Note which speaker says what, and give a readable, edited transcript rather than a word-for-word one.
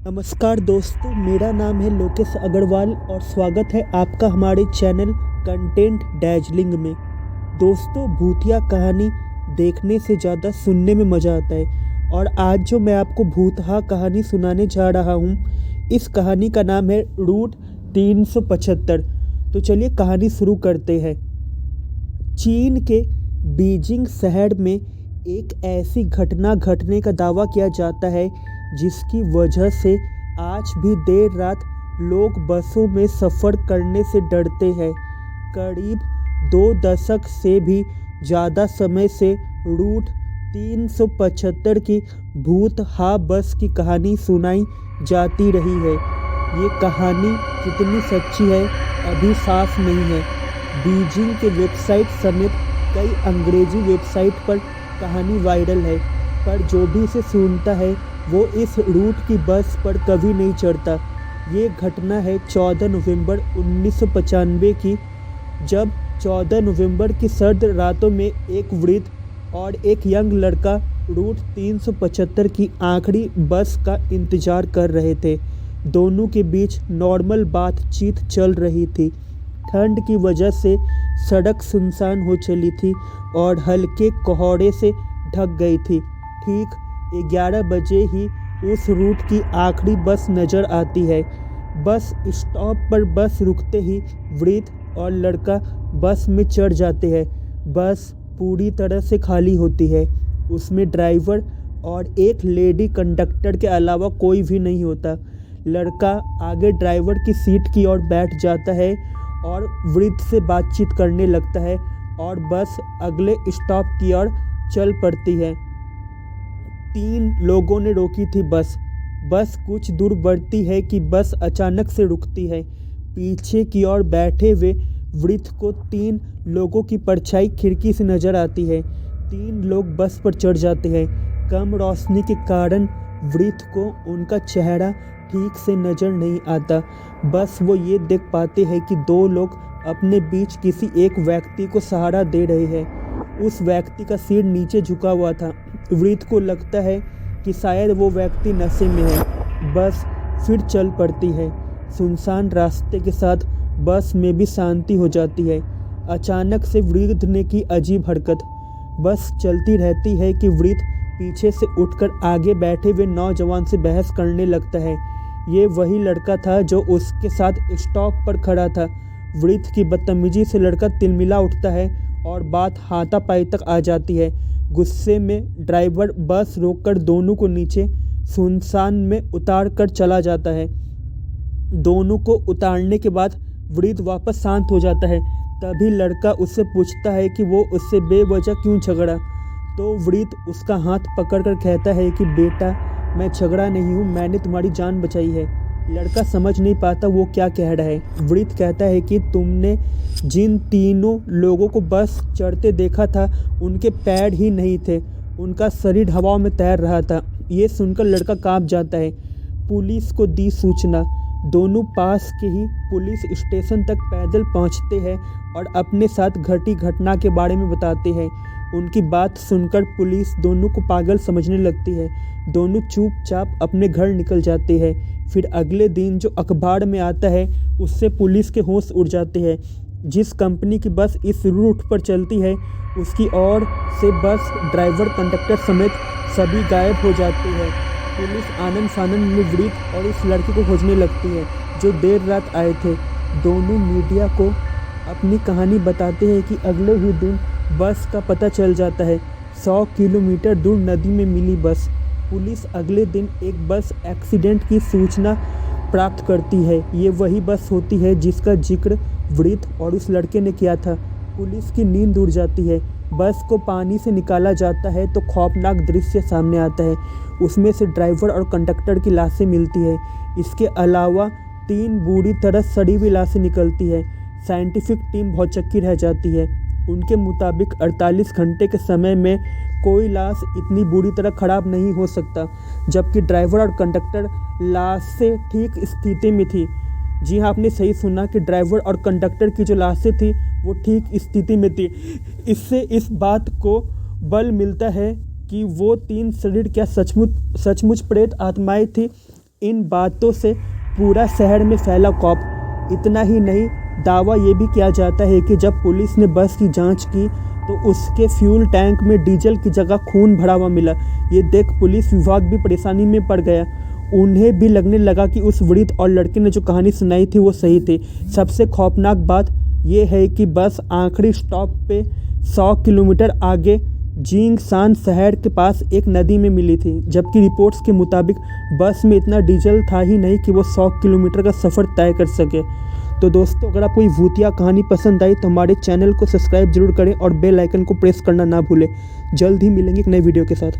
Speaker 1: नमस्कार दोस्तों, मेरा नाम है लोकेश अग्रवाल और स्वागत है आपका हमारे चैनल कंटेंट डैजलिंग में। दोस्तों, भूतिया कहानी देखने से ज़्यादा सुनने में मज़ा आता है और आज जो मैं आपको भूतहा कहानी सुनाने जा रहा हूँ, इस कहानी का नाम है रूट 375। तो चलिए कहानी शुरू करते हैं। चीन के बीजिंग शहर में एक ऐसी घटना घटने का दावा किया जाता है जिसकी वजह से आज भी देर रात लोग बसों में सफ़र करने से डरते हैं। करीब 2 दशक से भी ज़्यादा समय से रूट 375 की भूतहा बस की कहानी सुनाई जाती रही है। ये कहानी कितनी सच्ची है अभी साफ नहीं है। बीजिंग के वेबसाइट समेत कई अंग्रेजी वेबसाइट पर कहानी वायरल है, पर जो भी इसे सुनता है वो इस रूट की बस पर कभी नहीं चढ़ता। ये घटना है 14 नवंबर 1995 की, जब 14 नवंबर की सर्द रातों में एक वृद्ध और एक यंग लड़का रूट 375 की आखिरी बस का इंतज़ार कर रहे थे। दोनों के बीच नॉर्मल बातचीत चल रही थी। ठंड की वजह से सड़क सुनसान हो चली थी और हल्के कोहरे से ढक गई थी। ठीक 11 बजे ही उस रूट की आखिरी बस नज़र आती है। बस स्टॉप पर बस रुकते ही वृद्ध और लड़का बस में चढ़ जाते हैं। बस पूरी तरह से खाली होती है। उसमें ड्राइवर और एक लेडी कंडक्टर के अलावा कोई भी नहीं होता। लड़का आगे ड्राइवर की सीट की ओर बैठ जाता है और वृद्ध से बातचीत करने लगता है और बस अगले स्टॉप की ओर चल पड़ती है। 3 लोगों ने रोकी थी बस कुछ दूर बढ़ती है कि बस अचानक से रुकती है। पीछे की ओर बैठे हुए वृद्ध को 3 लोगों की परछाई खिड़की से नजर आती है। 3 लोग बस पर चढ़ जाते हैं। कम रोशनी के कारण वृद्ध को उनका चेहरा ठीक से नजर नहीं आता। बस वो ये देख पाते हैं कि 2 लोग अपने बीच किसी एक व्यक्ति को सहारा दे रहे हैं। उस व्यक्ति का सिर नीचे झुका हुआ था। वृद्ध को लगता है कि शायद वो व्यक्ति नशे में है। बस फिर चल पड़ती है। सुनसान रास्ते के साथ बस में भी शांति हो जाती है। अचानक से वृद्ध ने की अजीब हरकत। बस चलती रहती है कि वृद्ध पीछे से उठकर आगे बैठे हुए नौजवान से बहस करने लगता है। ये वही लड़का था जो उसके साथ स्टॉप पर खड़ा था। वृद्ध की बदतमीजी से लड़का तिलमिला उठता है और बात हाथापाई तक आ जाती है। गुस्से में ड्राइवर बस रोककर दोनों को नीचे सुनसान में उतार कर चला जाता है। दोनों को उतारने के बाद वृद्ध वापस शांत हो जाता है। तभी लड़का उससे पूछता है कि वो उससे बेवजह क्यों झगड़ा। तो वृद्ध उसका हाथ पकड़कर कहता है कि बेटा, मैं झगड़ा नहीं हूँ, मैंने तुम्हारी जान बचाई है। लड़का समझ नहीं पाता वो क्या कह रहा है। वृद्ध कहता है कि तुमने जिन 3 लोगों को बस चढ़ते देखा था, उनके पैर ही नहीं थे, उनका शरीर हवा में तैर रहा था। ये सुनकर लड़का कांप जाता है। पुलिस को दी सूचना। दोनों पास के ही पुलिस स्टेशन तक पैदल पहुंचते हैं और अपने साथ घटी घटना के बारे में बताते हैं। उनकी बात सुनकर पुलिस दोनों को पागल समझने लगती है। दोनों चुपचाप अपने घर निकल जाते हैं। फिर अगले दिन जो अखबार में आता है उससे पुलिस के होश उड़ जाते हैं। जिस कंपनी की बस इस रूट पर चलती है उसकी ओर से बस ड्राइवर कंडक्टर समेत सभी गायब हो जाते हैं। पुलिस आनंद फानंद में वृद्ध और इस लड़के को खोजने लगती है जो देर रात आए थे। दोनों मीडिया को अपनी कहानी बताते हैं कि अगले ही दिन बस का पता चल जाता है। 100 किलोमीटर दूर नदी में मिली बस। पुलिस अगले दिन एक बस एक्सीडेंट की सूचना प्राप्त करती है। ये वही बस होती है जिसका जिक्र वृद्ध और उस लड़के ने किया था। पुलिस की नींद उड़ जाती है। बस को पानी से निकाला जाता है तो खौफनाक दृश्य सामने आता है। उसमें से ड्राइवर और कंडक्टर की लाशें मिलती है। इसके अलावा 3 बुरी तरह सड़ी हुई लाशें निकलती है। साइंटिफिक टीम भौचक्की रह जाती है। उनके मुताबिक 48 घंटे के समय में कोई लाश इतनी बुरी तरह खराब नहीं हो सकता, जबकि ड्राइवर और कंडक्टर लाशें ठीक स्थिति में थी। जी हाँ, आपने सही सुना कि ड्राइवर और कंडक्टर की जो लाशें थी वो ठीक स्थिति में थी। इससे इस बात को बल मिलता है कि वो 3 शरीर क्या सचमुच प्रेत आत्माएं थी इन बातों से पूरा शहर में फैला खौफ। इतना ही नहीं, दावा ये भी किया जाता है कि जब पुलिस ने बस की जांच की तो उसके फ्यूल टैंक में डीजल की जगह खून भरा हुआ मिला। ये देख पुलिस विभाग भी परेशानी में पड़ गया। उन्हें भी लगने लगा कि उस वृद्ध और लड़के ने जो कहानी सुनाई थी वो सही थी। सबसे खौफनाक बात यह है कि बस आखिरी स्टॉप पे 100 किलोमीटर आगे जिंगशान शहर के पास एक नदी में मिली थी, जबकि रिपोर्ट्स के मुताबिक बस में इतना डीजल था ही नहीं कि वो 100 किलोमीटर का सफ़र तय कर सके। तो दोस्तों, अगर आपको ये भूतिया कहानी पसंद आई तो हमारे चैनल को सब्सक्राइब जरूर करें और बेल आइकन को प्रेस करना ना भूलें। जल्द ही मिलेंगे एक नए वीडियो के साथ।